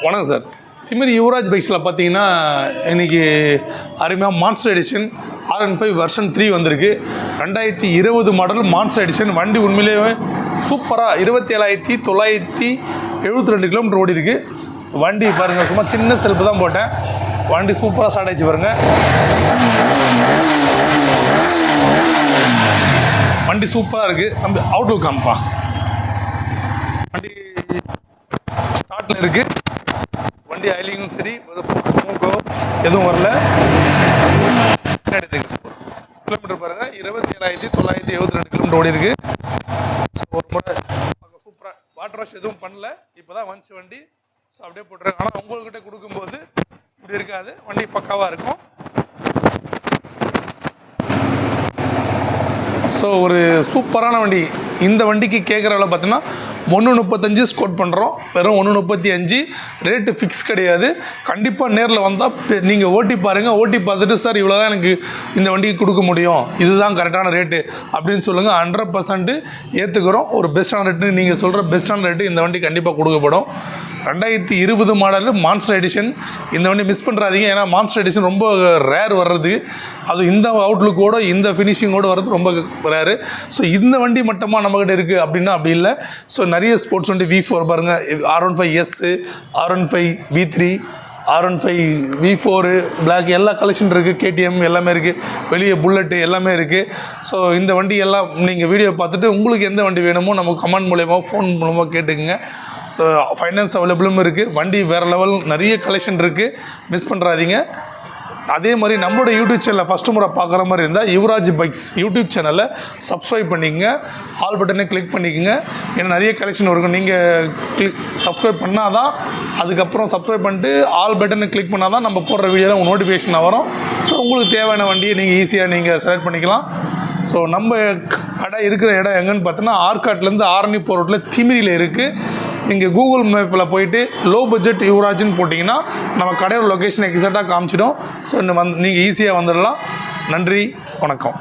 வணக்கம் சார். இதுமாரி யுவராஜ் பைக்ஸில் பார்த்தீங்கன்னா இன்றைக்கி அருமையாக மான்ஸ்டர் எடிஷன் R15 வெர்ஷன் 3 வந்திருக்கு. 2020 மாடல் மான்ஸ்டர் எடிஷன். வண்டி உண்மையிலேயே சூப்பராக 27,972 கிலோமீட்டர் ஓடி இருக்குது. வண்டி பாருங்கள், சும்மா சின்ன செல்ஃபு தான் போட்டேன். வண்டி சூப்பராக ஸ்டார்ட் ஆகிடுச்சு பாருங்கள். வண்டி சூப்பராக இருக்குது. நம்ம அவுட்லுக் காமிப்பா. வண்டி ஸ்டார்ட்டில் இருக்குது. வண்டி ஆயிலிங்கும் சரி, ஸ்மோக்கோ எதுவும் வரல. கிலோமீட்டர் பாருங்கள், 27,972 கிலோமீட்டர் ஓடி இருக்குது. ஸோ ஒரு முறை சூப்பராக வாட்டர் வாஷ் எதுவும் பண்ணல. இப்போ தான் வந்துச்சு வண்டி. ஸோ அப்படியே போட்டுருங்க. ஆனால் உங்கள்கிட்ட கொடுக்கும்போது இப்படி இருக்காது, வண்டி பக்காவாக இருக்கும். ஸோ ஒரு சூப்பரான வண்டி. இந்த வண்டிக்கு கேட்குற விலை பார்த்தீங்கன்னா 135 ஸ்கோட் பண்ணுறோம். வெறும் 135. ரேட்டு ஃபிக்ஸ் கிடையாது. கண்டிப்பாக நேரில் வந்தால் நீங்கள் ஓட்டி பாருங்கள். ஓட்டி பார்த்துட்டு சார் இவ்வளோ தான் எனக்கு இந்த வண்டிக்கு கொடுக்க முடியும், இதுதான் கரெக்டான ரேட்டு அப்படின்னு சொல்லுங்கள். 100% ஏற்றுக்கிறோம். ஒரு பெஸ்ட்டான ரேட்டு, நீங்கள் சொல்கிற பெஸ்ட்டான ரேட்டு இந்த வண்டி கண்டிப்பாக கொடுக்கப்படும். 2020 மாடலு மான்ஸ்டர் எடிஷன். இந்த வண்டி மிஸ் பண்ணுறாதீங்க. ஏன்னா மான்ஸ்டர் எடிஷன் ரொம்ப ரேர் வர்றது. அது இந்த அவுட்லுக்கோடு இந்த ஃபினிஷிங்கோடு வர்றது ரொம்ப ரேரு. ஸோ இந்த வண்டி மட்டுமா நம்மக்கிட்ட இருக்குது அப்படின்னா அப்படி இல்லை. ஸோ நிறைய ஸ்போர்ட்ஸ் வண்டி V4 பாருங்கள், R15S, R15 V3, R15 V4 black எல்லா கலெக்ஷன் இருக்குது. KTM எல்லாமே இருக்குது. வெளியே புல்லட்டு எல்லாமே இருக்குது. ஸோ இந்த வண்டி எல்லாம் நீங்கள் வீடியோ பார்த்துட்டு உங்களுக்கு எந்த வண்டி வேணுமோ நமக்கு கமெண்ட் மூலயமா ஃபோன் மூலமாக கேட்டுக்குங்க. ஸோ ஃபைனான்ஸ் அவைலபிளும் இருக்குது. வண்டி வேறு லெவல் நிறைய கலெக்ஷன் இருக்குது, மிஸ் பண்ணுறாதீங்க. அதே மாதிரி நம்மளோட யூடியூப் சேனலை ஃபஸ்ட்டு முறை பார்க்குற மாதிரி இருந்தால் யுவராஜ் பைக்ஸ் யூடியூப் சேனலை சப்ஸ்கிரைப் பண்ணிக்கங்க. ஆல் பட்டனை கிளிக் பண்ணிக்கோங்க. ஏன்னா நிறைய கலெக்ஷன் இருக்கும். நீங்கள் சப்ஸ்கிரைப் பண்ணால் தான், அதுக்கப்புறம் சப்ஸ்கிரைப் பண்ணிட்டு ஆல் பட்டனை கிளிக் பண்ணால் தான் நம்ம போடுற வீடியோவில் நோட்டிஃபிகேஷன் வரும். ஸோ உங்களுக்கு தேவையான வண்டியை நீங்கள் ஈஸியாக நீங்கள் செலக்ட் பண்ணிக்கலாம். ஸோ நம்ம கடை இருக்கிற இடம் எங்கன்னு பார்த்தோன்னா ஆற்காட்லேருந்து ஆரணி போகிற ரோட்டில் திமிரியில் இருக்குது. நீங்கள் கூகுள் மேப்பில் போயிட்டு லோ பட்ஜெட் யுவராஜ்னு போட்டிங்கன்னா நம்ம கடையோட லொக்கேஷன் எக்ஸாக்டாக காமிச்சிடும். ஸோ நீங்கள் ஈஸியாக வந்துடலாம். நன்றி, வணக்கம்.